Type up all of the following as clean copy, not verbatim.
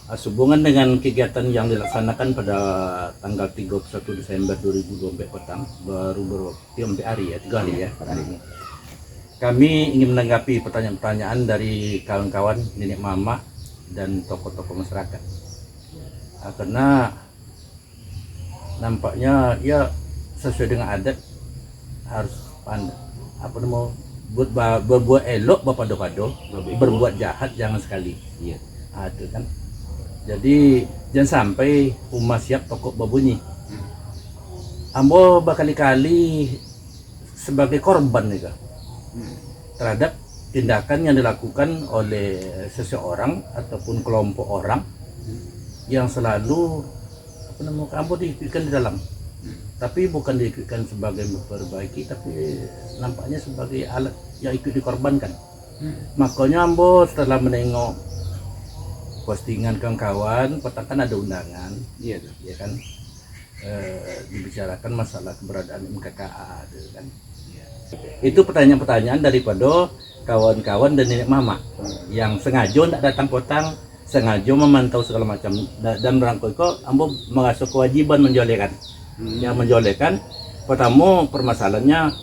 Sehubungan dengan kegiatan yang dilaksanakan pada tanggal 31 Desember 2024 petang, baru sampai hari ya, 3 hari ya pada hari ini. Kami ingin menanggapi pertanyaan-pertanyaan dari kawan-kawan, nenek mama dan tokoh-tokoh masyarakat. Karena nampaknya ya sesuai dengan adat harus berbuat elok bapado-pado, berbuat jahat jangan sekali. Iya. Itu kan. Jadi jangan sampai umat siap tokok berbunyi. Ambo berkali-kali sebagai korban juga terhadap tindakan yang dilakukan oleh seseorang ataupun kelompok orang yang selalu ambo diikutkan di dalam, tapi bukan diikutkan sebagai memperbaiki, tapi nampaknya sebagai alat yang ikut dikorbankan. Makanya ambo setelah menengok postingan kawan-kawan, petang ada undangan, iya ya kan, dibicarakan masalah keberadaan MKKA, kan. Itu pertanyaan-pertanyaan daripada kawan-kawan dan nenek mama yang sengaja tidak datang potang, sengaja memantau segala macam, dan merangkul kok ambo merasa kewajiban menjolekan. Yang menjolekan pertama permasalahannya,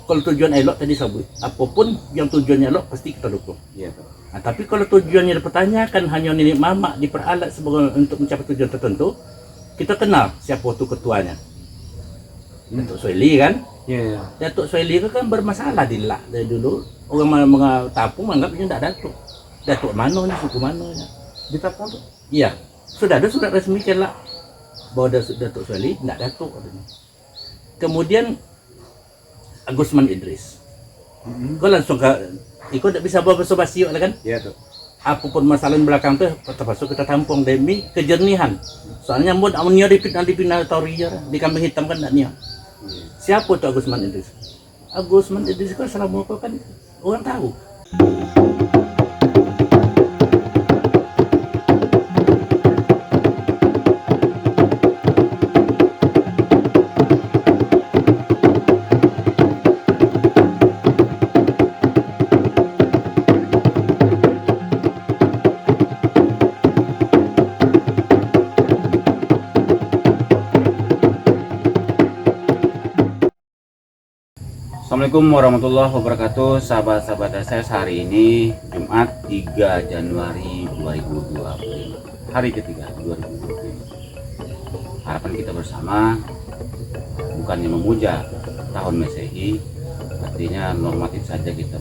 kalau tujuan elok tadi sebut, apapun yang tujuannya elok pasti kita dukung. Iya. Nah, tapi kalau tujuannya dipertanyakan hanya nenek mama diperalat sebagai untuk mencapai tujuan tertentu, kita kenal siapa tu ketuanya. Datuk Soeli kan? Iya. Datuk Soeli kan bermasalah dari dulu. Orang Tapung menganggap dia tidak datuk. Datuk mana ni, suku mana ni? Di Tapung tu? Iya. Sudah ada surat resmi lah bahwa Datuk Soeli tidak datuk. Kemudian Agusman Idris. Kau langsung ikut tidak bisa bawa basa-basi kan? Iya tuh. Apapun masalah belakang tu terpaksa kita tampung demi kejernihan. Soalnya mau amnia dipindah di kambing hitam kan tak nia. Siapa tu Agusman Idris? Agusman Idris kan selama kan orang tahu. Assalamualaikum warahmatullahi wabarakatuh, sahabat-sahabat saya. Hari ini Jumat 3 Januari 2025, hari ketiga 2025. Harapan kita bersama bukannya memuja tahun Masehi, artinya normatif saja kita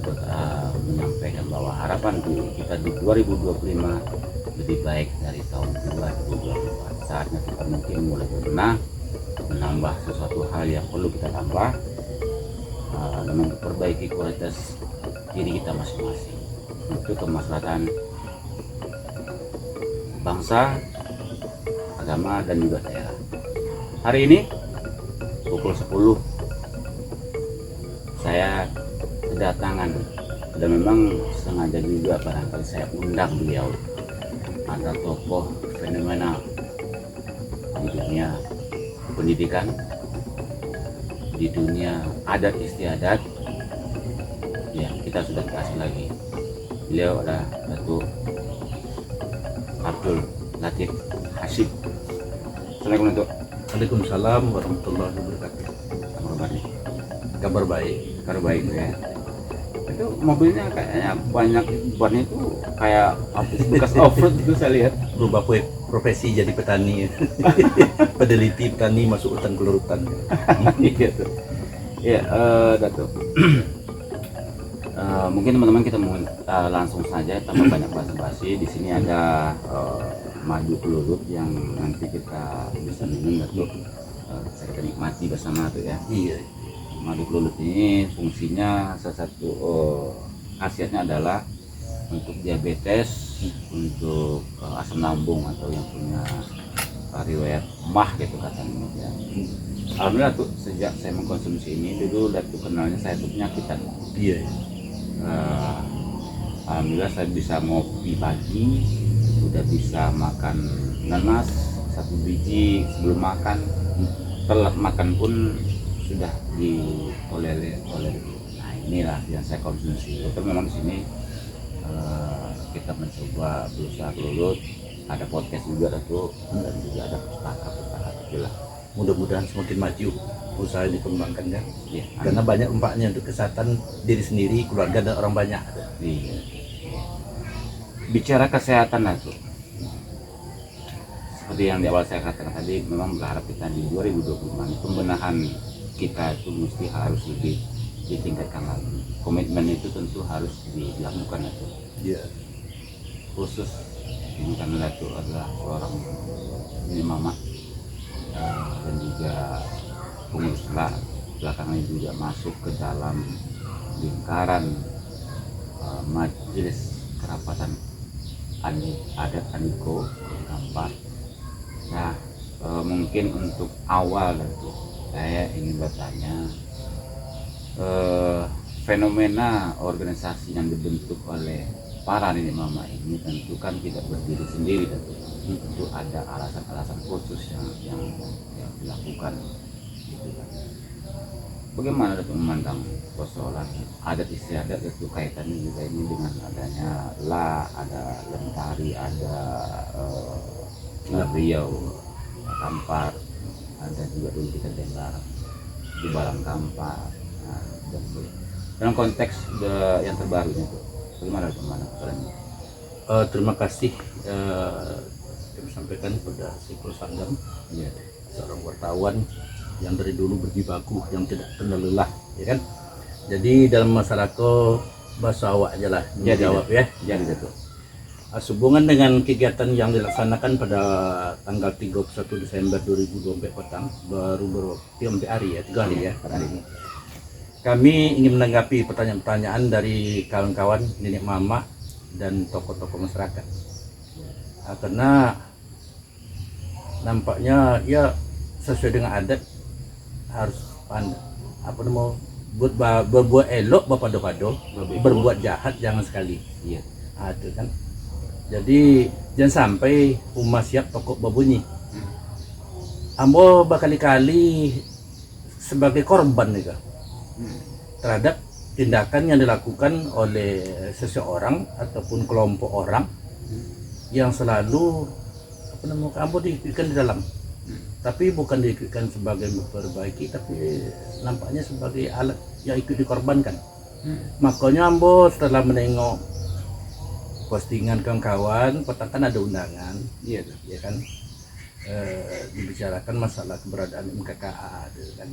menyampaikan bahwa harapan kita di 2025 lebih baik dari tahun 2024. Saatnya kita mungkin mulai bebenah, menambah sesuatu hal yang perlu kita tambah, dan memperbaiki kualitas diri kita masing-masing untuk kemaslahatan bangsa, agama, dan juga daerah. Hari ini pukul 10 saya kedatangan, dan memang sengaja juga barangkali saya undang beliau, ada tokoh fenomenal di dunia pendidikan, di dunia adat istiadat. Ya, kita sudah kasih lagi. Beliau adalah Datuk Abdul Latif Hashim. Assalamualaikum Datuk. Waalaikumsalam warahmatullahi wabarakatuh. Kabar baik. Kabar baik ya. Itu mobilnya kayaknya banyak ban itu, kayak bekas off-road itu saya lihat. Berubah profesi jadi petani. Peneliti petani masuk hutan keluar hutan. Gitu. Ya, Datuk. Mungkin teman-teman kita mau langsung saja tanpa banyak basa-basi. Di sini ada madu kelulut yang nanti kita bisa minum, Datuk. Kita nikmati bersama tuh ya. Iya. Madu kelulut ini fungsinya salah satu khasiatnya adalah untuk diabetes, untuk asam lambung atau yang punya riwayat mah gitu katanya ya. Alhamdulillah tuh sejak saya mengkonsumsi ini, dulu Datuk kenalnya saya tuh penyakitan. Iya. Alhamdulillah saya bisa ngopi pagi, udah bisa makan nanas 1 biji sebelum makan, telat makan pun sudah ditolerir. Nah, inilah yang saya konsumsi. Itu memang di sini kita mencoba berusaha kelulut ada podcast juga Datuk, dan juga ada pustaka kecil lah. Mudah-mudahan semakin maju usaha yang dikembangkan kan. Iya, Karena banyak manfaatnya untuk kesehatan diri sendiri, keluarga dan orang banyak. iya. Bicara kesehatan Datuk, seperti yang di awal saya katakan tadi, memang berharap kita di 2024 ini pembenahan kita itu mesti harus lebih ditingkatkan lagi. Komitmen itu tentu harus dilakukan Datuk. Iya. Khusus ini karena Datuk adalah seorang ini mama dan juga pengurus belakangan ini juga masuk ke dalam lingkaran majelis kerapatan adat Andiko Kampar. Nah, mungkin untuk awal Datuk, saya ingin bertanya fenomena organisasi yang dibentuk oleh para nenek mama ini tentu kan tidak berdiri sendiri Datuk. Tentu ada alasan-alasan khusus yang dilakukan gitu kan. Bagaimana Datuk memandang persoalan adat istiadat itu kaitannya juga ini dengan adanya ada Lentari, ada Riau, Kampar, ada juga dulu kita dengar di Balang Kampar. Nah, dan dalam konteks yang terbaru itu, bagaimana kalian? Terima kasih kami sampaikan kepada Sikul Sangam, Ya, seorang wartawan yang dari dulu berjibaku, yang tidak kenal lelah, ya kan. Jadi dalam masalahku bahasa awak aja lah menjawab ya. jadi Datuk. Sehubungan dengan kegiatan yang dilaksanakan pada tanggal 31 Desember 2024 petang, baru 3 hari ya, 3 hari ya hari ini. Kami ingin menanggapi pertanyaan-pertanyaan dari kawan-kawan, nenek mama dan tokoh-tokoh masyarakat. Karena nampaknya ya sesuai dengan adat harus berbuat elok bapado-pado, berbuat jahat jangan sekali. Iya. Itu kan. Jadi jangan sampai umat siap tokok berbunyi. Ambo berkali-kali sebagai korban juga terhadap tindakan yang dilakukan oleh seseorang ataupun kelompok orang yang selalu ambo diikutkan di dalam, tapi bukan diikutkan sebagai memperbaiki, tapi nampaknya sebagai alat yang ikut dikorbankan. Makanya ambo setelah menengok postingan kawan-kawan, petang kan ada undangan, Iya, ya kan, dibicarakan masalah keberadaan MKKA, gitu kan.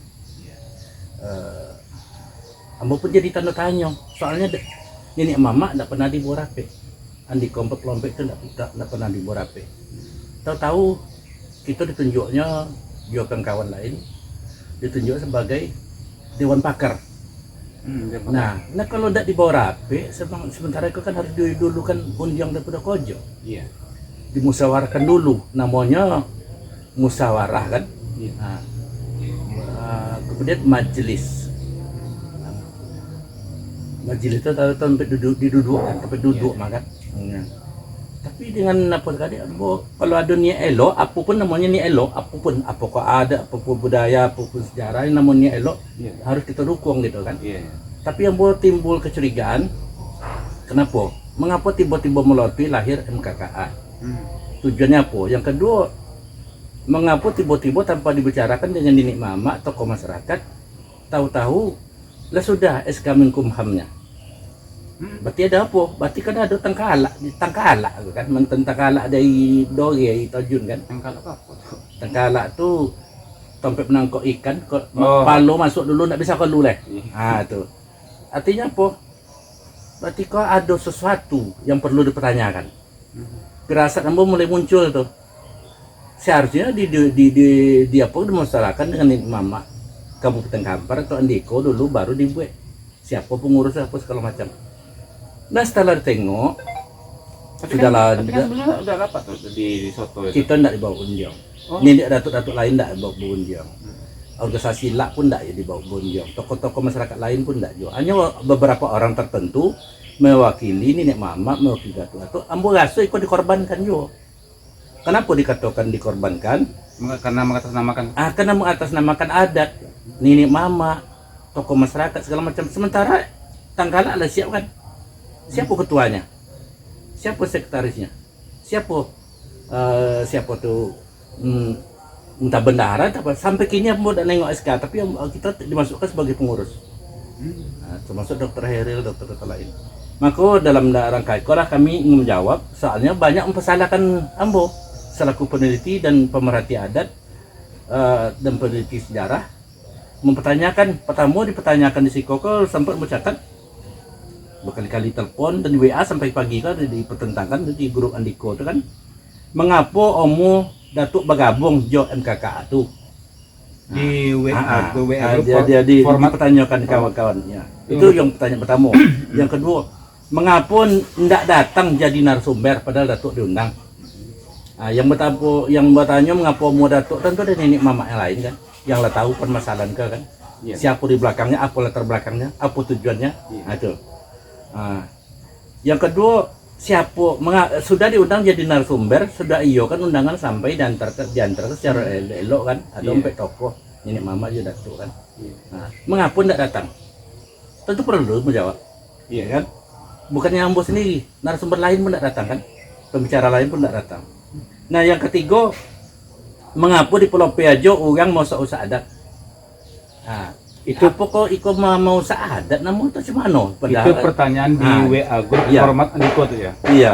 Ambo pun jadi tanda tanya, soalnya nenek mama tidak pernah dibawa rapi, andi kelompok itu tidak pernah dibawa rapi. Tahu-tahu kita ditunjuknya juga kawan lain, ditunjuk sebagai dewan pakar. Nah kalau tidak dibawa rapi, sementara itu kan harus didulukan undian daripada kojo. Iya. Dimusyawarahkan dulu, namanya musyawarah kan. Iya. Nah, kemudian majelis. Majelis itu sampai duduk-dudukkan, sampai duduk makan. Tapi dengan apa tadi, kalau ada niat elok, apapun namanya niat elok, apapun ada, apapun budaya, apapun sejarah, yang namanya niat elok, harus kita dukung gitu kan. Iya. Tapi yang buat timbul kecurigaan, kenapa? Mengapa tiba-tiba melobi lahir MKKA? Tujuannya apa? Yang kedua, mengapa tiba-tiba tanpa dibicarakan dengan nenek mama, tokoh masyarakat, tahu-tahu lah sudah SK Menkumhamnya. Berarti ada apa? Berarti kan ada tangkala kan, tangkala dari dori tajun kan. Tangkala apa tuh? Tangkala tuh tempat menangkap ikan, palo masuk dulu nggak bisa keluar leh. Tuh. Artinya apa? Berarti kok ada sesuatu yang perlu dipertanyakan. Firasat ambo mulai muncul tuh. Seharusnya di apa dimasalahkan dengan mama Kabupaten Kampar atau Andiko dulu, baru dibuat siapa pengurus apa segala macam. Nah setelah ditengok, Tapi kan udah rapat tuh di Soto itu. kita tidak dibawa undian. Ini datuk-datuk lain tidak dibawa undian. Organisasi lah pun tidak ya dibawa undian. Tokoh-tokoh masyarakat lain pun tidak juga. Hanya beberapa orang tertentu mewakili nenek mama, mewakili datuk-datuk. Ambo rasa ikut dikorbankan juga. Kenapa dikatakan dikorbankan? Karena mengatasnamakan. Karena mengatasnamakan adat, nenek mama, tokoh masyarakat segala macam. Sementara tangkala lah siap kan? Siapa ketuanya? Siapa sekretarisnya? Siapa siapa tuh, entah bendahara apa, sampai kini ambo udah nengok SK, tapi kita dimasukkan sebagai pengurus. Termasuk dokter Heril, dokter lain. Maka dalam rangka itulah kami ingin menjawab, soalnya banyak mempersalahkan ambo selaku peneliti dan pemerhati adat dan peneliti sejarah, mempertanyakan, pertama dipertanyakan di Sikoko, sempat mencatat berkali-kali telepon dan di WA sampai pagi kan dipertentangkan di grup Andiko itu kan, mengapa Omo Datuk bergabung jo MKKA tuh di WA ke WA dia format dipertanyakan kawan-kawannya. Itu yang pertanyaan pertama. Yang kedua, mengapa tidak datang jadi narasumber padahal Datuk diundang? Yang bertanya mengapa mau Datuk, tentu ada nenek mama yang lain kan, yang lah tahu permasalahan kan. Siapa di belakangnya, apa latar belakangnya, apa tujuannya. Itu. Yang kedua, siapa sudah diundang jadi narasumber, sudah iyo kan undangan sampai diantar secara elok kan, ada sampai tokoh nenek mama juga Datuk kan. Mengapa tidak datang? Tentu perlu menjawab, kan? Bukannya ambo sendiri, narasumber lain pun tidak datang kan, pembicara lain pun tidak datang. Nah yang ketiga, mengapa di Pulau Piajo orang mau usah adat? Itu pokok ikut mau saadat namun itu cemano itu pertanyaan di WA grup format Andiko tuh ya. Iya.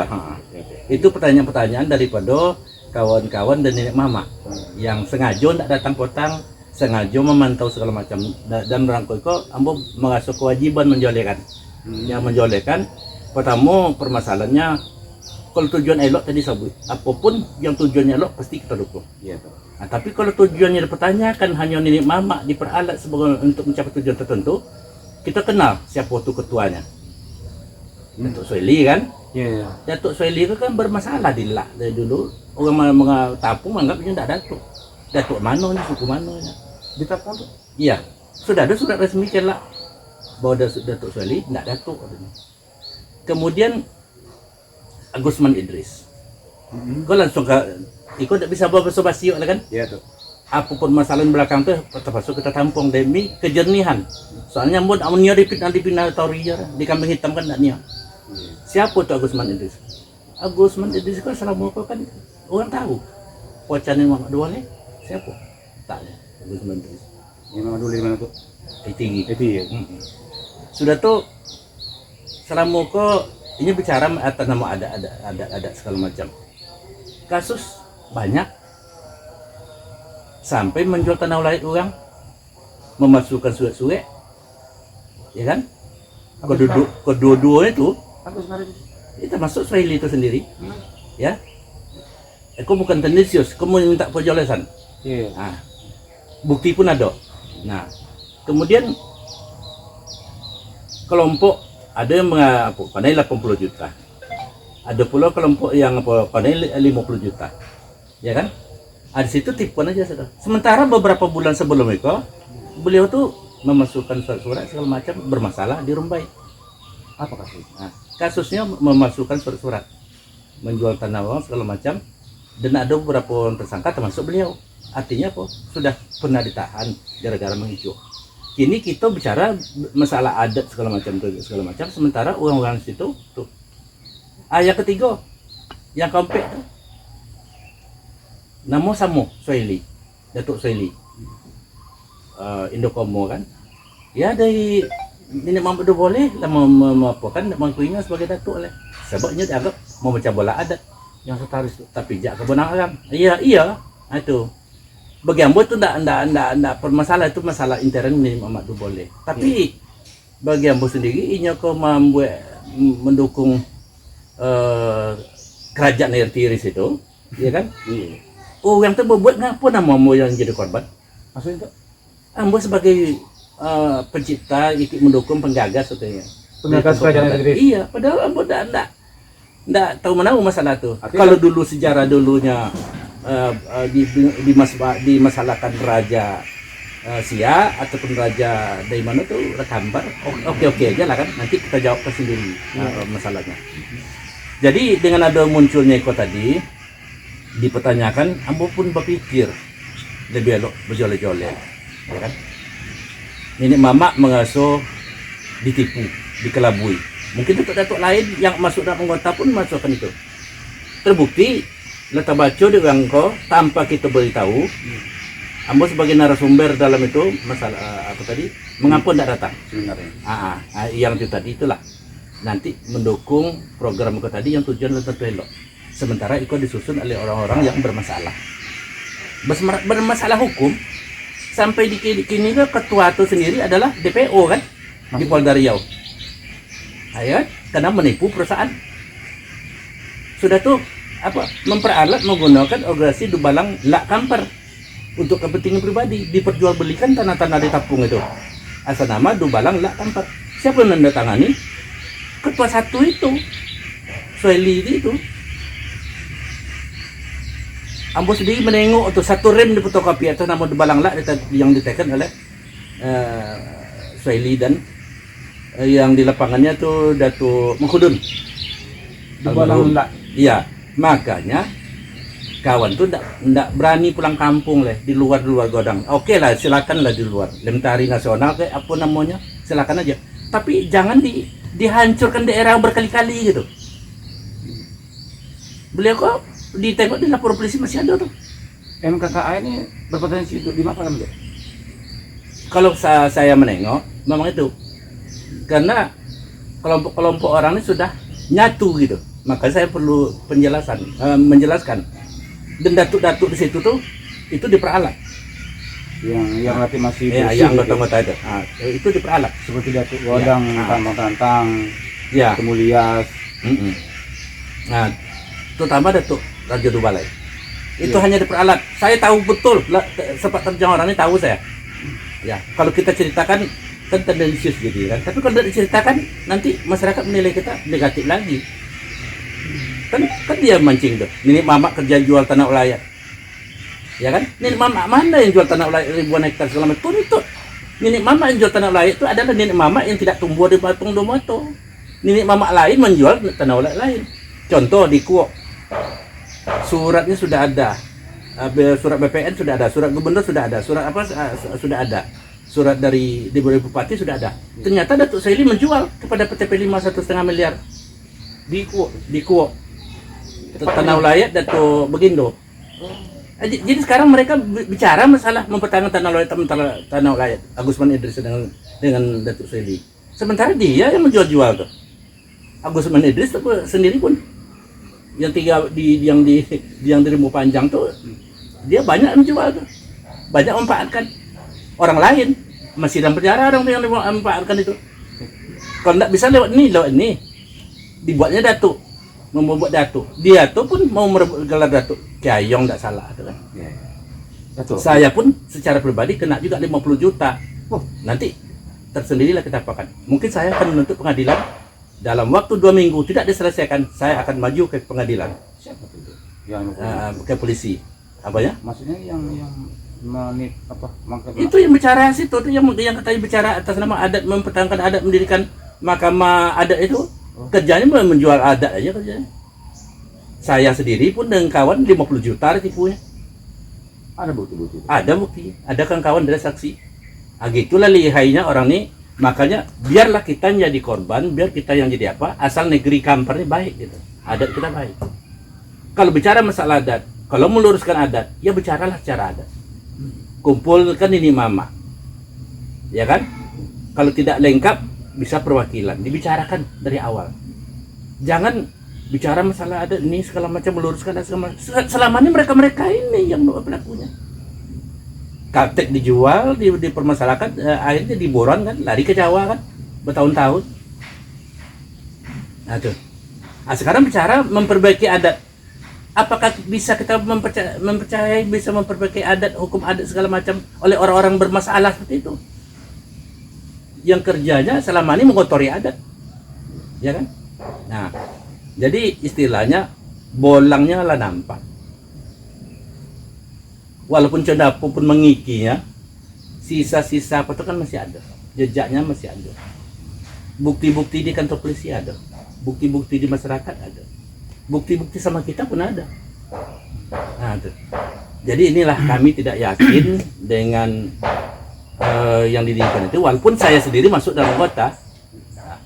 Itu pertanyaan-pertanyaan daripada kawan-kawan dan nenek mama yang sengaja tidak datang potang, sengaja memantau segala macam, dan rangkul itu ambo merasa kewajiban menjolekan. Yang menjolekan pertama permasalahannya, kalau tujuan elok tadi sabut, apapun yang tujuannya elok pasti kita dukung. Tapi kalau tujuannya dipertanyakan, hanya nenek mama diperalat sebagai untuk mencapai tujuan tertentu, kita kenal siapa itu ketuanya. Datuk Soeli kan? Datuk Soeli itu kan bermasalah dari dulu. Orang Tapung menganggapnya tidak Datuk. Datuk mana nih, suku mana nih? Di Tapung tuh? Iya, sudah ada surat resmi kan lah bahwa Datuk Soeli tidak Datuk. Kemudian Agusman Idris. Kau langsung ikut tidak bisa bawa basa-basi kan? Iya tuh. Apapun masalah belakang tuh termasuk kita tampung demi kejernihan. Soalnya mun amunnya di pinatoria di kambing hitam kan enggak. Siapa tuh Agusman Idris? Agusman Idris kan selama kan orang tahu. Wacanin Muhammad Duale siapa? Tak ada. Agusman Idris. Yang Muhammad Duale di mana tuh? Di tinggi. Iya. Sudah tuh selama ini bicara atas nama ada segala macam. Kasus banyak sampai menjual tanah lain orang, memasukkan surat-surat, ya kan? Kedua-duanya itu termasuk Soeli itu sendiri, ya. Aku bukan tendensius, kamu minta penjelasan. Bukti pun ada. Nah, kemudian kelompok ada yang pandai 80 juta, ada pula kelompok yang pandai 50 juta. Ya kan? Di situ tipuan aja sudah. Sementara beberapa bulan sebelum itu beliau tuh memasukkan surat-surat segala macam bermasalah di Rumbai. Apa kasusnya? Kasusnya memasukkan surat-surat, menjual tanah uang segala macam, dan ada beberapa orang tersangka termasuk beliau. Artinya apa? Sudah pernah ditahan gara-gara menghijau. Kini kita bicara masalah adat segala macam, sementara orang-orang situ tuh. Yang ketiga, yang keempat tuh. Nama sama Soeli, Datuk Soeli, Indokomo kan, ya dari nenek Muhammad boleh lah kan mengakuinya sebagai Datuk lah, sebabnya dianggap mau memecah bola adat yang setaris tapi jak kebenaran. Iya, itu bagi ambo itu ndak permasalahan, itu masalah intern nenek Muhammad boleh. Tapi bagi ambo sendiri, inya kau mendukung kerajaan Ertiris itu, ya kan? Yang tu berbuat ngapa nama Ambo yang jadi korban? Maksudnya itu? Ambo sebagai pencipta, ikut mendukung penggagas katanya. Penggagas kerajaan Inggris. Iya, padahal Ambo ndak tahu mana masalah tu. Kalau dulu sejarah dulunya dimasalahkan Raja Sia ataupun Raja dari mana tuh Rekambar, oke aja lah kan. Nanti kita jawab sendiri masalahnya. Jadi dengan ada munculnya Eko tadi, dipertanyakan, ambo pun berpikir lebih elok berjole-jole, ya kan? Nenek mama mengasuh ditipu, dikelabui. Mungkin datuk-datuk lain yang masuk dalam anggota pun masukkan itu. Terbukti letak baca di Bangko tanpa kita beritahu. Ambo sebagai narasumber dalam itu masalah apa tadi? Mengapa tidak datang? Sebenarnya. Yang itu tadi itulah nanti mendukung program itu tadi yang tujuan tertentu elok. Sementara itu disusun oleh orang-orang yang bermasalah. Bermasalah hukum sampai di kini ketua itu sendiri adalah DPO kan di Polda Riau. Ayo, karena menipu perusahaan. Sudah tuh apa memperalat menggunakan organisasi Dubalang Lak Kamper untuk kepentingan pribadi, diperjualbelikan tanah-tanah di Tapung itu. Asal nama Dubalang Lak Kamper. Siapa yang menandatangani? Ketua satu itu, Sueli itu. Ambo sendiri menengok untuk satu rem di fotokopi atas nama Dubalang Lak yang ditekan oleh Sueli dan yang di lapangannya tuh Datuk Mengkudun. Dubalang Lak. Iya, makanya kawan tuh ndak berani pulang kampung di luar godang. Oke lah, silakan lah di luar. Lentari nasional kayak apa namanya, silakan aja. Tapi jangan dihancurkan daerah berkali-kali gitu. Beliau kok ditengok di lapor polisi masih ada tuh. MKKA ini berpotensi untuk dimakan enggak? Kalau saya menengok, memang itu. Karena kelompok-kelompok orang ini sudah nyatu gitu. Maka saya perlu menjelaskan. Dan datuk-datuk di situ tuh itu diperalat. Yang nanti masih Yang anggota-anggota itu. Itu diperalat. seperti Datuk Godang, Tantang, Ya. Kemulias. Nah, terutama Datuk Raja Dubalai. Itu hanya diperalat. Saya tahu betul sepak terjang orang ini tahu saya. Ya, kalau kita ceritakan kan tendensius jadi kan. Tapi kalau tidak diceritakan nanti masyarakat menilai kita negatif lagi. Kan dia mancing tuh. Nenek mamak kerja jual tanah ulayat. Ya kan? Nenek mamak mana yang jual tanah ulayat ribuan hektar segala macam? Tuntut. Nenek mamak yang jual tanah ulayat itu adalah nenek mamak yang tidak tumbuh di Patung Domoto. Nenek mamak lain menjual tanah ulayat lain. Contoh di Kuok. Suratnya sudah ada. Surat BPN sudah ada, surat gubernur sudah ada, surat apa sudah ada. Surat dari Bupati sudah ada. Ternyata Datuk Saili menjual kepada PTP 5 1,5 miliar di Kuok. Tanah ulayat Datuk Begindo. Jadi sekarang mereka bicara masalah mempertahankan tanah ulayat Agusman Idris dengan Datuk Saili. Sementara dia yang menjual-jual tuh. Agusman Idris sendiri pun yang yang di Rimau Panjang tuh dia banyak menjual tuh. Banyak memanfaatkan orang lain. Masih dalam penjara orang yang memanfaatkan itu. Kalau tidak bisa lewat ini dibuatnya Datuk. Membuat Datuk. Dia tuh pun mau merebut gelar Datuk. Kiayong tidak salah itu kan. Betul. Saya pun secara pribadi kena juga 50 juta. Nanti tersendirilah kita apakan. Mungkin saya akan menuntut pengadilan dalam waktu 2 minggu tidak diselesaikan, saya akan maju ke pengadilan. Siapa itu? Ke polisi. Apa ya? Maksudnya yang Itu yang bicara situ tuh yang katanya bicara atas nama adat, mempertahankan adat, mendirikan mahkamah adat itu. Kerjanya menjual adat aja kerjanya. Saya sendiri pun dengan kawan 50 juta tipunya. ada bukti-bukti. Ada bukti, ada kawan dari saksi. Gitulah lihainya orang ini. Makanya biarlah kita jadi korban, biar kita yang jadi apa, asal negeri Kamper ini baik gitu. Adat kita baik. Kalau bicara masalah adat, kalau meluruskan adat, ya bicaralah secara adat. Kumpulkan ini mama. Ya kan? Kalau tidak lengkap bisa perwakilan, dibicarakan dari awal. Jangan bicara masalah adat ini segala macam, meluruskan dan segala macam. Selama ini mereka ini yang pelakunya. Kaptek dijual, dipermasalahkan, akhirnya diboron kan, lari ke Jawa kan, bertahun-tahun. Nah tuh. Sekarang bicara memperbaiki adat. Apakah bisa kita mempercayai bisa memperbaiki adat, hukum adat segala macam oleh orang-orang bermasalah seperti itu? Yang kerjanya selama ini mengotori adat, ya kan? Nah, jadi istilahnya bolangnya lah nampak. Walaupun Condapo pun mengikinya, sisa-sisa apa itu kan masih ada, jejaknya masih ada. Bukti-bukti di kantor polisi ada, bukti-bukti di masyarakat ada, bukti-bukti sama kita pun ada. Nah, tuh. Jadi inilah kami tidak yakin dengan yang didirikan itu, walaupun saya sendiri masuk dalam kota.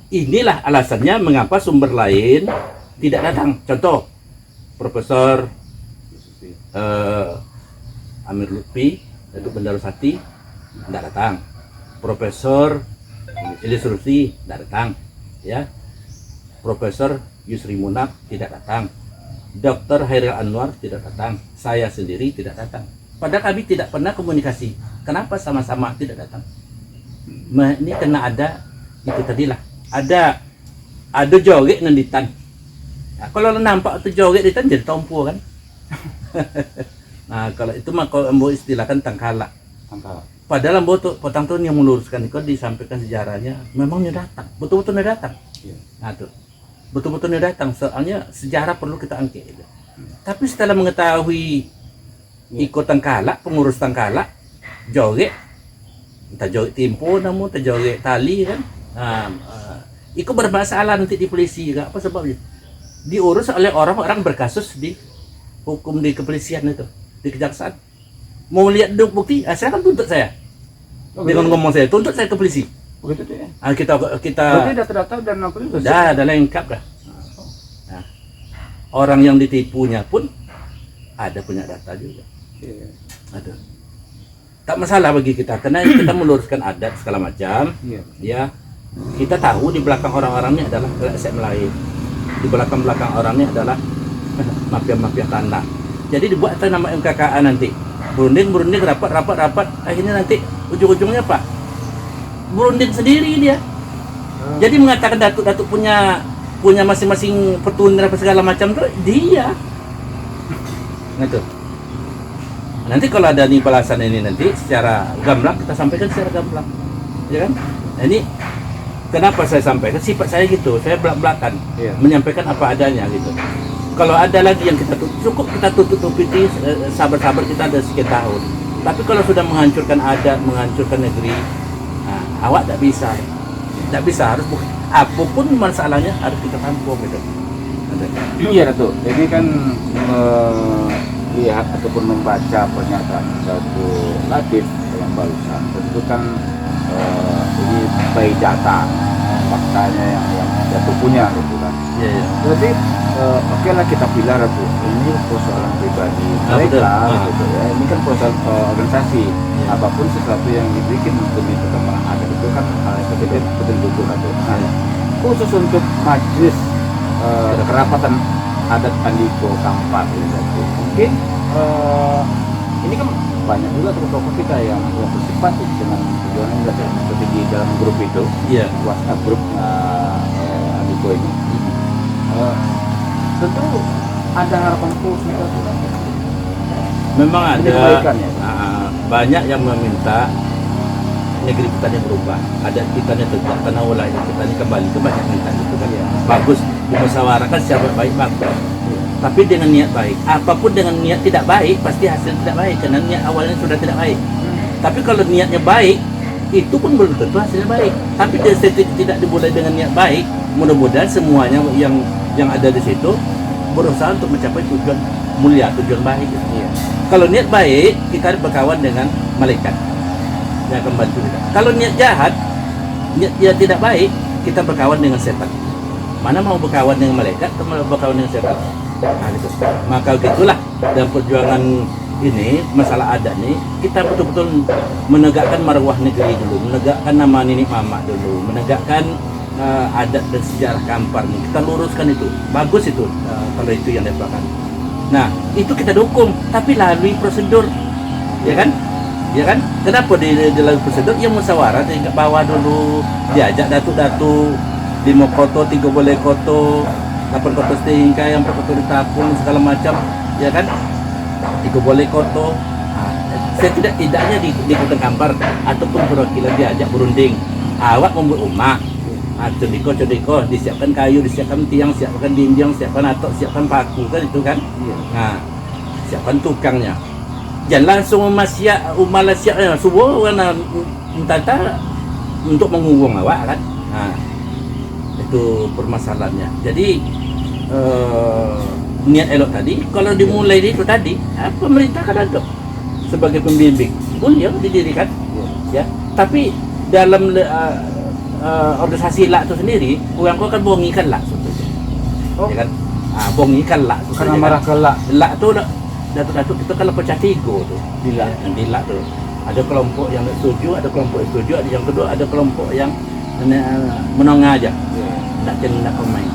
Inilah alasannya mengapa sumber lain tidak datang. Contoh, Profesor Amir Lutfi, Datuk Bendarusati tidak datang. Profesor Ilyas Rusdi tidak datang, ya. Profesor Yusri Munab tidak datang. Dr. Hairil Anwar tidak datang. Saya sendiri tidak datang. Padahal kami tidak pernah komunikasi. Kenapa sama-sama tidak datang? Ini kena ada itu tadilah. Ada joget nenditan. Nah, kalau nampak tu joget nenditan jadi tompo kan. Nah, kalau itu mah kalau ambo istilahkan tangkala. Padahal ambo tu potang tu yang meluruskan itu disampaikan sejarahnya. Memang dia datang, betul-betul dia datang. Nah tuh, betul-betul dia datang. Soalnya sejarah perlu kita angkat. Tapi setelah mengetahui ikut tangkala, pengurus tangkala, joget, entah joget tempo namun, entah joget tali kan. Itu bermasalah nanti di polisi juga. Apa sebabnya? Diurus oleh orang-orang berkasus di hukum di kepolisian itu, di kejaksaan. Mau lihat bukti, saya kan tuntut saya. Dengan ngomong saya, tuntut saya ke polisi. Begitu tuh ya. Kita Berarti data-data dan apa itu? dah lengkap dah. Nah, orang yang ditipunya pun ada punya data juga. Iya. Ada. Tak masalah bagi kita, karena kita meluruskan adat segala macam. Iya. Ya, kita tahu di belakang orang-orang ini adalah LSM lain. Di belakang orang ini adalah mafia-mafia tanah. Jadi dibuat nama MKKA nanti. Berunding rapat, akhirnya nanti ujung-ujungnya apa? Berunding sendiri dia. Jadi mengatakan datuk-datuk punya masing-masing petunjuk apa segala macam tuh dia. Gitu. Nanti kalau ada nih balasan ini nanti secara gamblang kita sampaikan secara gamblang, ya kan? Nah, ini kenapa saya sampaikan? Sifat saya gitu, saya belak-belakan, menyampaikan apa adanya gitu. Kalau ada lagi yang kita cukup kita tutup-tutupi, sabar-sabar kita ada sekian tahun. Tapi kalau sudah menghancurkan adat, menghancurkan negeri, nah, awak tidak bisa, harus apapun masalahnya harus kita tampung gitu. Iya Datuk, jadi kan melihat ataupun membaca pernyataan Datuk Latif yang barusan, tentu kan ini by data faktanya yang Datuk punya gitu kan. Iya. Jadi oke lah kita pilih Datuk, ini persoalan pribadi mereka gitu ya. Ini kan persoalan organisasi. Apapun sesuatu yang dibikin demi perkembangan adat itu kan hal yang betul-betul Datuk. Nah, khusus untuk majelis kerapatan adat Andiko Kampar gitu. Mungkin ini kan banyak juga tokoh-tokoh kita yang bersimpatik dengan tujuan yang seperti di dalam grup itu, WhatsApp grup Andiko ini. Tentu ada harapan khusus juga. Memang ada kebaikannya. Banyak yang meminta negeri kita ini berubah, adat kita ini tegak, tanah wilayah kita ini kembali ke banyak minta itu kan. Bagus dimusyawarahkan secara baik-baik. Tapi dengan niat baik, apapun dengan niat tidak baik pasti hasil tidak baik, karena niat awalnya sudah tidak baik. Tapi kalau niatnya baik, itu pun belum tentu hasilnya baik. Tapi tidak dimulai dengan niat baik, mudah-mudahan semuanya yang ada di situ berusaha untuk mencapai tujuan mulia, tujuan baik. Kalau niat baik, kita berkawan dengan malaikat yang akan bantu kita. Kalau niat jahat, niat dia tidak baik, kita berkawan dengan setan. Mana mau berkawan dengan malaikat atau mau berkawan dengan setan? Nah, gitu. Maka gitulah dalam perjuangan ini, masalah adat ini, kita betul-betul menegakkan marwah negeri dulu, menegakkan nama nenek mama dulu, menegakkan adat dan sejarah Kampar nih. Kita luruskan itu, bagus itu kalau itu yang dilakukan. Nah, itu kita dukung, tapi lalui prosedur, ya kan? Ya kan? Kenapa dilalui prosedur? Ya musyawarah tingkat bawah dulu, diajak datu-datu, 5 koto, 3 boleh koto, 8 koto setingkai, 4 koto ditapung, segala macam, ya kan? 3 boleh koto. Setidaknya di Kota Kampar ataupun perwakilan diajak berunding. Awak membuat rumah, codiko, disiapkan kayu, disiapkan tiang, siapkan dinding, siapkan atok, siapkan paku kan itu kan. Nah, siapkan tukangnya. Jangan langsung siapnya subuh karena entah untuk menghubung awak kan. Nah, itu permasalahannya. Jadi niat elok tadi, kalau dimulai itu tadi, pemerintah kan ada sebagai pembimbing, boleh didirikan, ya. Tapi dalam organisasi lak itu sendiri, orang kau kan bongikan lak sebetulnya, ya kan? Bongikan lak, karena marah ke lak tu datuk-datuk kita kalau pecah tiga tuh, dilak tuh. Ada kelompok yang setuju, ada kelompok yang setuju, ada yang kedua ada kelompok yang menengah aja, nak pemain.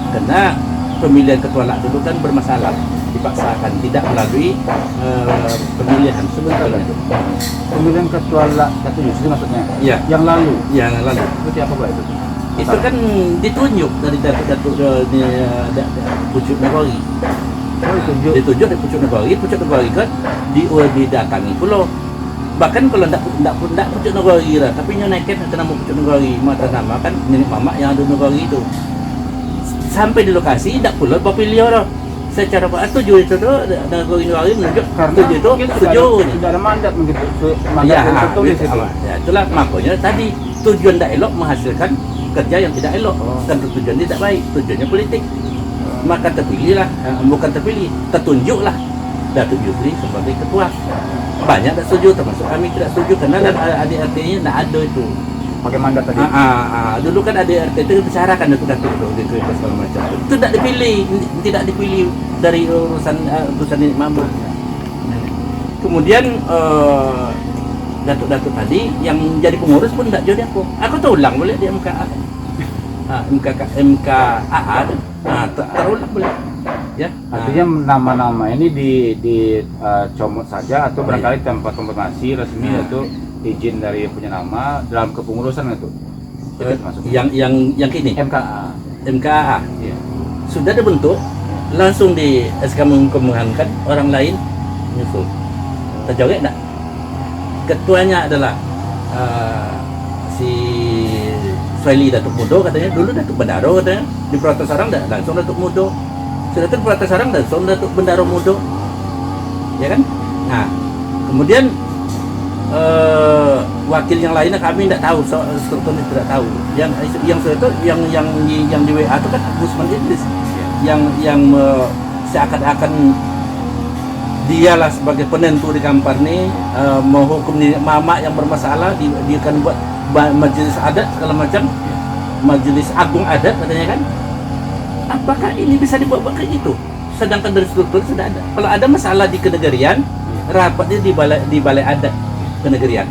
Karena pemilihan ketua lak dulu kan bermasalah, dipaksakan, tidak melalui pemilihan sebetulnya. Pemilihan ketua lak satu justru maksudnya. Iya. Yang lalu. Yang lalu. Seperti apa Pak itu? Itu kan ditunjuk dari datuk-datuk Pucuk Nagari. Oh, ditunjuk. Ditunjuk dari Pucuk Nagari kan didatangi pulau. Bahkan kalau ndak Pucuk Nagari lah, tapi nyonekin atas nama Pucuk Nagari, mata nama kan nenek mamak yang ada Nagari itu. Sampai di lokasi ndak pula pilih orang. Secara Pak setuju itu tuh Nagari menunjuk setuju itu setuju. Tidak ada mandat begitu. Ya, tertulis itu. ya, itulah makanya tadi tujuan tidak elok menghasilkan kerja yang tidak elok dan tujuan tidak baik, tujuannya politik. Maka terpilihlah, bukan terpilih, tertunjuklah Datuk Yusri sebagai ketua. Banyak tak setuju, termasuk kami tidak setuju karena adik-adiknya tidak ada itu. Pakai mandat tadi. Dulu kan adik-adik itu dibicarakan Datuk-datuk itu segala macam. Itu tidak dipilih dari urusan ini mampu. Kemudian datuk-datuk tadi yang jadi pengurus pun tidak jadi aku. Aku tahu ulang boleh di MKA. MKAA terulang boleh. Ya. Artinya nama-nama ini dicomot saja atau barangkali tanpa konfirmasi resmi atau izin dari punya nama dalam kepengurusan itu. Yang kini MKAA. Iya. Sudah dibentuk, langsung di SK mengumumkan orang lain nyusul. Terjawab enggak? Ketuanya adalah si Sueli Datuk Mudo katanya, dulu Datuk Bendaro katanya, di Purata Sarang langsung Datuk Mudo, sudah itu Purata Sarang langsung Datuk Bendaro Mudo, ya kan? Nah, kemudian wakil yang lainnya kami tidak tahu, strukturnya tidak tahu. Yang di WA itu kan Gusman Idris, yang seakan-akan dialah sebagai penentu di Kampar nih, menghukum mamak yang bermasalah, dia akan buat majelis adat segala macam, majelis agung adat katanya kan. Apakah ini bisa dibuat kayak gitu? Sedangkan dari struktur sudah ada. Kalau ada masalah di kenegarian, rapatnya di balai adat kenegarian,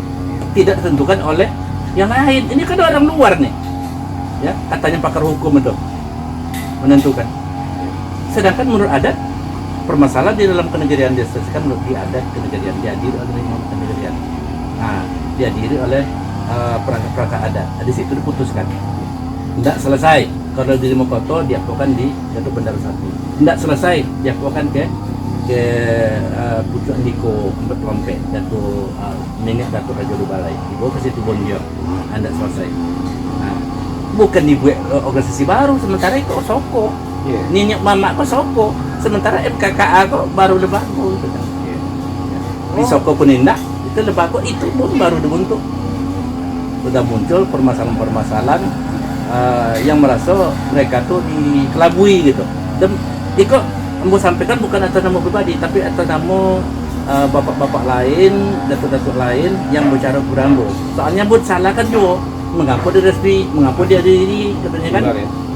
tidak ditentukan oleh yang lain. Ini kan orang luar nih, ya katanya pakar hukum itu menentukan. Sedangkan menurut adat, permasalahan di dalam kenegarian diselesaikan menurut adat kenegarian, dihadiri oleh imam kenegarian. Nah, dihadiri oleh perangkat-perangkat adat. Di situ diputuskan. Tidak selesai. Kalau di Limokoto diakukan di Datuk Bendaro 1. Tidak selesai diakukan ke Pucuk Andiko Empat Lompet, Datuk Nenek Datuk Raja Dubalai. Dibawa ke situ Bonjol. Tidak selesai. Nah, bukan dibuat organisasi baru, sementara itu Soko. Nenek mamak kok Soko. Sementara MKKA kok baru Lebago gitu kan. Di Soko Penindak itu Lebago itu pun baru dibentuk. Sudah muncul permasalahan-permasalahan yang merasa mereka tuh dikelabui gitu. Dan itu mau sampaikan bukan atas nama pribadi, tapi atas nama bapak-bapak lain, datuk-datuk lain yang bicara berambo. Soalnya buat salah kan juga, mengapa dia resmi, mengapa dia diri katanya kan.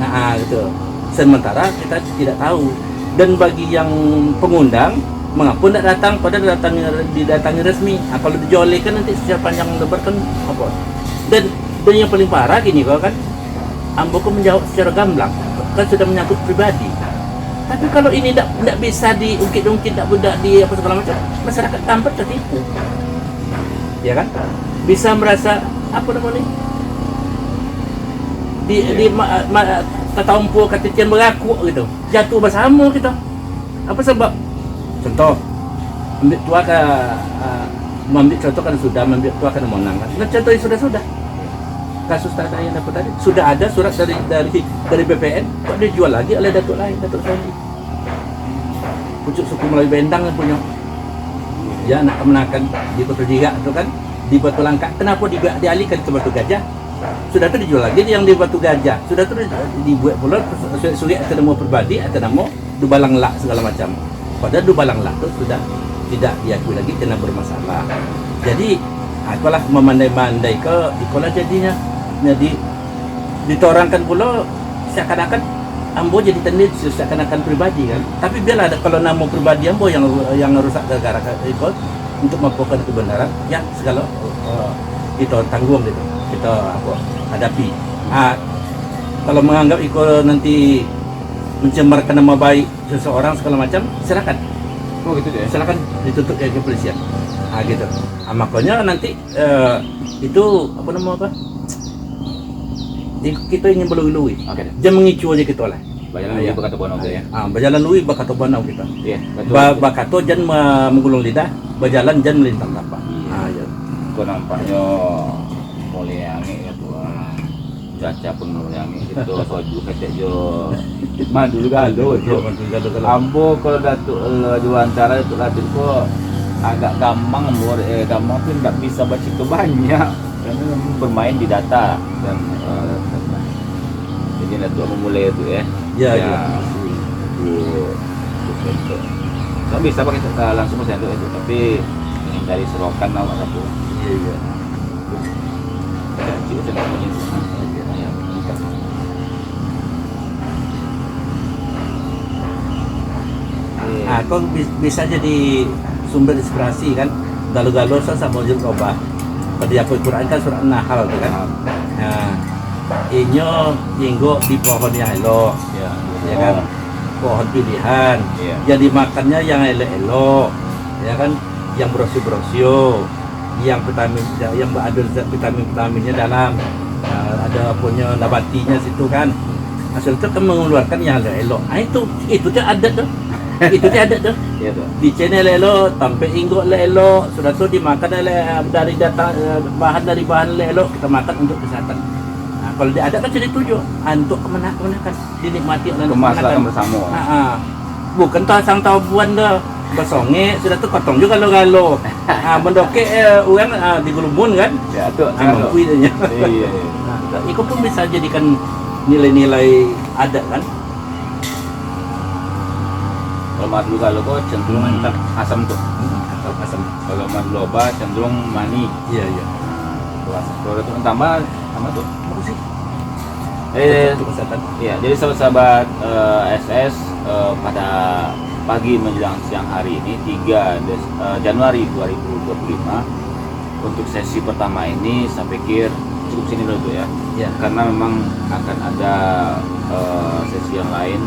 Nah gitu. Sementara kita tidak tahu. Dan bagi yang pengundang, mengapa tidak datang, padahal didatangi resmi. Kalau dijolekkan nanti secara panjang lebar kan apa? Dan yang paling parah gini kok kan, Amboko menjawab secara gamblang, kan sudah menyangkut pribadi. Tapi kalau ini tidak bisa diungkit-ungkit, tidak di apa segala macam, masyarakat Kampar tertipu, ya kan? Bisa merasa apa namanya? Tatompo katitian beraku gitu, jatuh bersama kita. Apa sebab? Contoh, ambil tua ke mengambil contoh kan sudah, mengambil tua kan menang kan. Nah, contoh sudah. Kasus tadi yang dapat tadi sudah ada surat dari BPN, kok dijual lagi oleh datuk lain, Datuk Sandi. Pucuk suku Melayu Bendang yang punya. Ya, nak kemenakan di Batu Jiga itu kan, di Batu Langka. Kenapa dialihkan ke Batu Gajah? Sudah itu dijual lagi yang di Batu Gajah. Sudah itu dibuat pula sulit atas nama pribadi, atas nama Dubalang Lak segala macam. Padahal Dubalang Lak itu sudah tidak diakui lagi karena bermasalah. Jadi apalah memandai-mandai ke ikolah jadinya. Jadi ditorangkan pula seakan-akan ambo jadi tendensius seakan-akan pribadi kan. Tapi biarlah kalau nama pribadi ambo yang rusak gara-gara ikut untuk melakukan kebenaran, ya segala kita tanggung gitu, kita hadapi. Kalau menganggap ikut nanti mencemarkan nama baik seseorang segala macam, silakan. Oh gitu deh. Silakan dituntut ke kepolisian. Gitu. Makanya nanti itu kita ingin belui-lui. Oke deh. Jangan mengicu aja kita lah. Bayaran Ya. berkata bono ya. Berjalan lui bakato banau kita. Iya, betul. Bakato jangan menggulung lidah, berjalan jangan melintang tapak. Ya. Kau nampaknya mulai yangi ya tuh. Caca pun mulai yangi itu soju ketek jo. Mah dulu galau itu. Ambo kalau datuk diwawancara itu latih kok agak gampang gampang tuh nggak bisa baca itu banyak karena bermain di data dan jadi datuk memulai itu ya. Ya. Nggak bisa pakai langsung ke sendok itu, tapi dari serokan awak satu. Iya. Kecil sendoknya itu. Kau bisa jadi sumber inspirasi kan. Galau-galau saya mau jadi coba. Pada aku Quran kan surat Nahl tu kan. Inyo tinggal di pohon yang elok, ya kan? Pohon pilihan, yang dimakannya yang elok-elok, ya kan? Yang brosio-brosio, yang vitamin, yang ada vitamin-vitaminnya dalam, ada punya nabatinya situ kan. Asal itu kan mengeluarkan yang elok. Itu tuh ada tuh. Itu dia ada tuh. Iya tuh. Di channel elok, tampe inggo elok, sudah tuh dimakan dari bahan elok kita makan untuk kesehatan. Kalau dia ada kan jadi tujuh untuk kemenakan dinikmati oleh Kemaslahatan bersama. Bukan tasang tabuan dah basonge sudah tuh potong juga galo. Mendoke uang digulubun kan. Ya tuh. Mengkui dia. Iya. Itu pun bisa jadikan nilai-nilai ada kan. Kalau madu kalau kok cenderung asam tuh. Asam. Kalau madu loba cenderung mani. Iya. Kalau itu tambah tuh. Bagus sih. Kesehatan. Iya, jadi sahabat SS pada pagi menjelang siang hari ini 3 Januari 2025 untuk sesi pertama ini saya pikir cukup sini dulu tuh ya. Karena memang akan ada sesi yang lain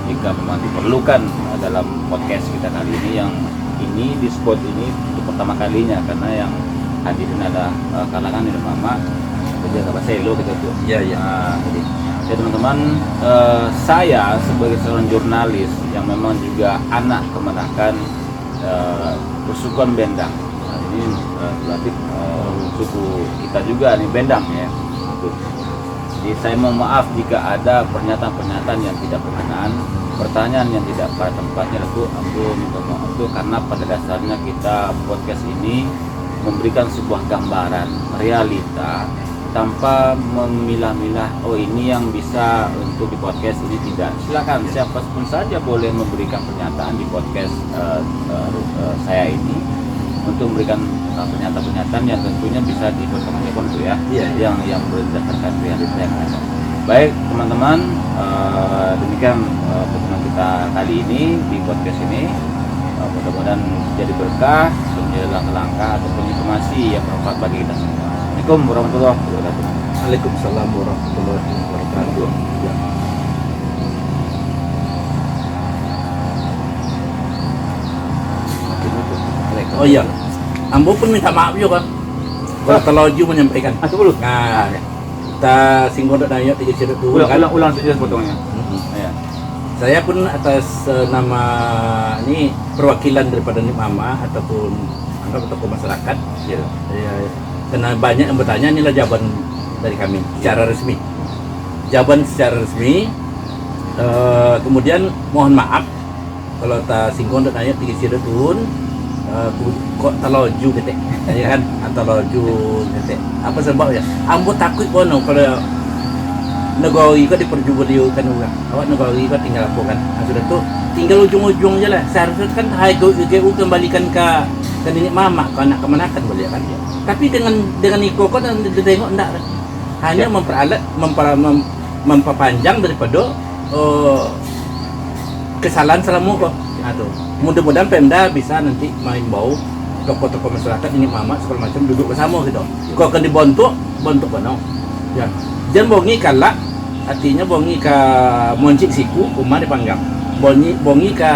jika memang diperlukan dalam podcast kita kali ini, yang ini di spot ini untuk pertama kalinya karena yang hadirin ada kalangan dari mama kerja sama selo gitu tuh. Iya. Jadi ya teman-teman, saya sebagai seorang jurnalis yang memang juga anak kemenakan Persukuan Bendang. Ini berarti suku kita juga nih Bendang ya. Jadi saya mohon maaf jika ada pernyataan-pernyataan yang tidak berkenaan, pertanyaan yang tidak pada tempatnya, itu aku minta maaf itu karena pada dasarnya kita podcast ini memberikan sebuah gambaran realita tanpa memilah-milah ini yang bisa untuk di podcast ini tidak. Silakan siapa pun saja boleh memberikan pernyataan di podcast saya ini untuk memberikan pernyataan-pernyataan yang tentunya bisa dipertanggungjawabkan itu ya. Yang berdasarkan realita yang ada. Baik teman-teman, demikian pertemuan kita kali ini di podcast ini. Mudah-mudahan jadi berkah, menjadi langkah-langkah ataupun informasi yang bermanfaat bagi kita semua. Assalamualaikum warahmatullahi wabarakatuh. Waalaikumsalam warahmatullahi wabarakatuh. Ya. Oh iya, Ambo pun minta maaf juga kalau terlaju menyampaikan. Dulu. Nah, kita singgung dan ayat 3 cerita dulu kan. Ulang saja sepotongnya. Ya. Saya pun atas nama ini perwakilan daripada Mama ataupun tokoh masyarakat. Ya. Karena banyak yang bertanya, inilah jawaban dari kami secara resmi. Jawaban secara resmi. Kemudian mohon maaf kalau tak singgung dan ayat 3 cerita dulu. Kok terlaju gitu ya kan, terlaju gitu. Apa sebabnya? Ambo takut bono kalau negeri kok diperjualbelikan orang. Awak negeri kok tinggal apa kan? Sudah tuh tinggal ujung-ujung je lah. Seharusnya kan HGU kembalikan ke nenek mama, ke anak kemenakan boleh kan? Tapi dengan iko kok dan tengok enggak. Hanya memperalat memperpanjang daripada kesalahan selama kok. Aduh, mudah-mudahan Pemda bisa nanti bau tokoh-tokoh masyarakat ini mama segala macam duduk bersama gitu. Kau akan dibentuk benar. Ya, jangan bongi kalak, artinya bongi ke moncik siku, umar dipanggang. Bongi ke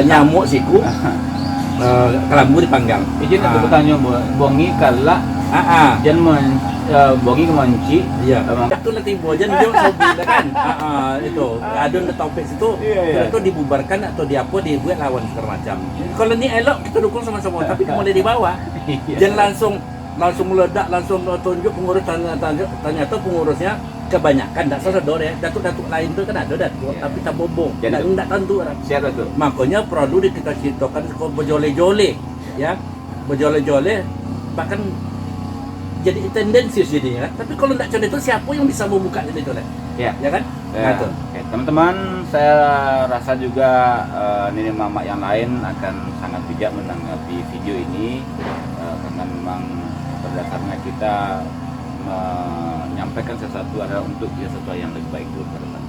nyamuk siku, kelambu dipanggang. Izin aku bertanya, bongi kalak, jangan bongi ke manci. Iya. Itu nanti bojan dia sobi kan. Itu adun ke topik situ. Itu dibubarkan atau dibuat lawan segala macam. Kalau ini elok kita dukung sama-sama, tapi mulai di bawah. Jangan langsung meledak, langsung tunjuk pengurus ternyata pengurusnya kebanyakan tak sedor ya. Datuk-datuk lain tu kan ada datuk, tapi tak bobong. Enggak tentu orang. Siapa tu? Makanya perlu kita ceritakan bejole-jole ya. Bejole-jole bahkan jadi tendensius jadinya kan. Tapi kalau tidak contoh itu siapa yang bisa membuka itu kan? Ya kan? Ya. Oke, teman-teman, saya rasa juga nenek mama yang lain akan sangat bijak menanggapi video ini karena memang berdasarnya kita menyampaikan sesuatu adalah untuk sesuatu yang lebih baik ke depan.